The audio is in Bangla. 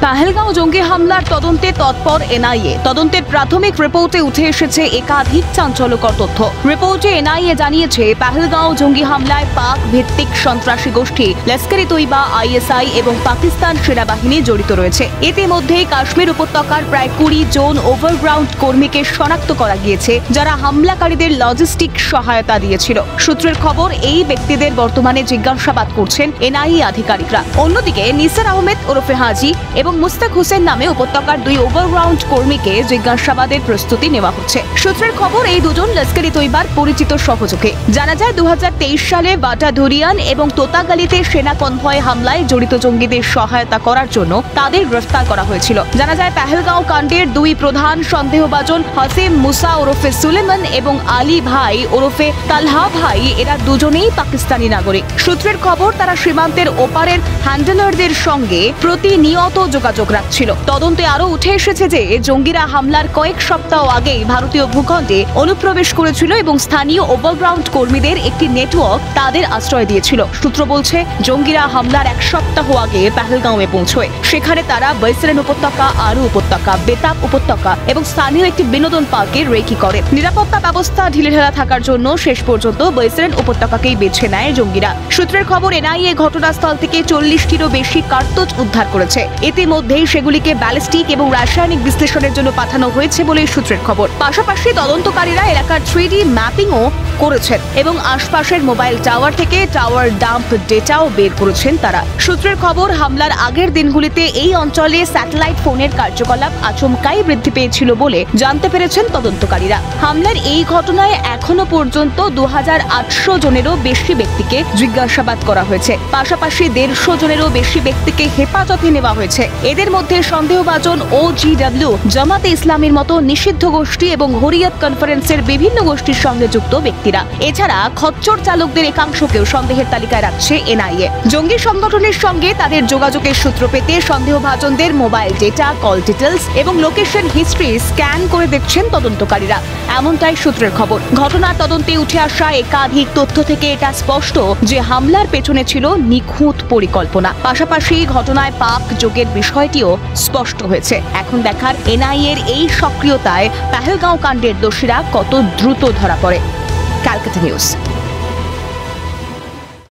পাহেলগাঁও জঙ্গি হামলার তদন্তে তৎপর এনআইএ। তদন্তের প্রাথমিক রিপোর্টে উঠে এসেছে একাধিক চাঞ্চল্যকর তথ্য। রিপোর্টে এনআইএ জানিয়েছে, পাহেলগাঁও জঙ্গি হামলায় পাক ভিত্তিক সন্ত্রাসী গোষ্ঠী লস্কর-ই-তৈবা, আইএসআই এবং পাকিস্তান সেনাবাহিনী জড়িত রয়েছে। ইতিমধ্যে কাশ্মীর উপত্যকার প্রায় 20 জন ওভারগ্রাউন্ড কর্মীকে শনাক্ত করা গিয়েছে, যারা হামলাকারীদের লজিস্টিক সহায়তা দিয়েছিল। সূত্রের খবর, এই ব্যক্তিদের বর্তমানে জিজ্ঞাসাবাদ করছেন এনআইএ আধিকারিকরা। অন্যদিকে নিসার আহমেদ ওরফে হাজি এবং মুস্তাক হোসেন নামে উপত্যকার 2 ওভারগ্রাউন্ড কর্মীকে জিজ্ঞাসাবাদের প্রস্তুতি নেওয়া হচ্ছে। সূত্রের খবর, এই দুজন লস্কর-ই-তৈবার পরিচিত সহযোগী। জানা যায়, 2023 সালে বাটা ধুরিয়ান এবং তোতাগালিতে সেনা কনভয় হামলায় জড়িত জঙ্গিদের সহায়তা করার জন্য তাদের গ্রেফতার করা হয়েছিল। জানা যায়, পাহেলগাঁও কাণ্ডের 2 প্রধান সন্দেহভাজন হাসিম মুসা ওরফে সুলেমান এবং আলী ভাই ওরফে তালহা ভাই, এরা দুজনেই পাকিস্তানি নাগরিক। সূত্রের খবর, তারা সীমান্তের ওপারের হ্যান্ডলারদের সঙ্গে প্রতিনিয়ত যোগাযোগ রাখছিল। তদন্তে আরও উঠে এসেছে যে, জঙ্গিরা হামলার কয়েক সপ্তাহ আগেই ভারতীয় ভূখণ্ডে অনুপ্রবেশ করেছিল এবং স্থানীয় ওভারগ্রাউন্ড কর্মীদের একটি নেটওয়ার্ক তাদের আশ্রয় দিয়েছিল। সূত্র বলছে, জঙ্গিরা হামলার 1 সপ্তাহ আগে পাহেলগাঁওয়ে পৌঁছয়। সেখানে তারা বৈসরেন উপত্যকা, আরু উপত্যকা, বেতাব উপত্যকা এবং স্থানীয় একটি বিনোদন পার্কে রেকি করে। নিরাপত্তা ব্যবস্থা ঢিলেঢালা থাকার জন্য শেষ পর্যন্ত বৈসরেন উপত্যকাকেই বেছে নেয় জঙ্গিরা। সূত্রের খবর, এনআইএ ঘটনাস্থল থেকে 40টিরও বেশি কার্তুজ উদ্ধার করেছে। ইতিমধ্যেই সেগুলিকে ব্যালিস্টিক এবং রাসায়নিক বিশ্লেষণের জন্য পাঠানো হয়েছে বলে সূত্রের খবর। পাশাপাশি তদন্তকারীরা এলাকার 3D ম্যাপিংও করেছেন এবং আশপাশের মোবাইল টাওয়ার থেকে টাওয়ার ডাম্প ডেটাও বের করেছেন তারা। সূত্রের খবর, হামলার আগের দিনগুলিতে এই অঞ্চলে স্যাটেলাইট ফোনের কার্যকলাপ আচমকাই বৃদ্ধি পেয়েছিল বলে জানতে পেরেছেন তদন্তকারীরা। হামলার এই ঘটনায় এখনো পর্যন্ত 2800 জনেরও বেশি ব্যক্তিকে জিজ্ঞাসাবাদ করা হয়েছে। পাশাপাশি 150 জনেরও বেশি ব্যক্তিকে হেফাজতে নেওয়া হয়েছে। এদের মধ্যে সন্দেহভাজন OGW, জামাতে ইসলামের মতো নিষিদ্ধ গোষ্ঠী এবং হুরিয়ত কনফারেন্সের বিভিন্ন গোষ্ঠীর সঙ্গে যুক্ত ব্যক্তিরা। এছাড়া খচ্চর চালকদের একাংশকেও সন্দেহের তালিকায় রাখছে এনআইএ। জঙ্গি সংগঠনের সঙ্গে তাদের যোগাযোগের সূত্র পেতে সন্দেহভাজনদের মোবাইল ডেটা, কল ডিটেলস এবং লোকেশন হিস্ট্রি স্ক্যান করে দেখছেন তদন্তকারীরা, এমনটাই সূত্রের খবর। ঘটনার তদন্তে উঠে আসা একাধিক তথ্য থেকে এটা স্পষ্ট যে, হামলার পেছনে ছিল নিখুঁত পরিকল্পনা। পাশাপাশি ঘটনায় পাক যোগের বিষয়টিও স্পষ্ট হয়েছে। এখন দেখার, এনআইএর এই সক্রিয়তায় পাহেলগাঁও কাণ্ডের দোষীরা কত দ্রুত ধরা পড়ে। ক্যালকাটা নিউজ।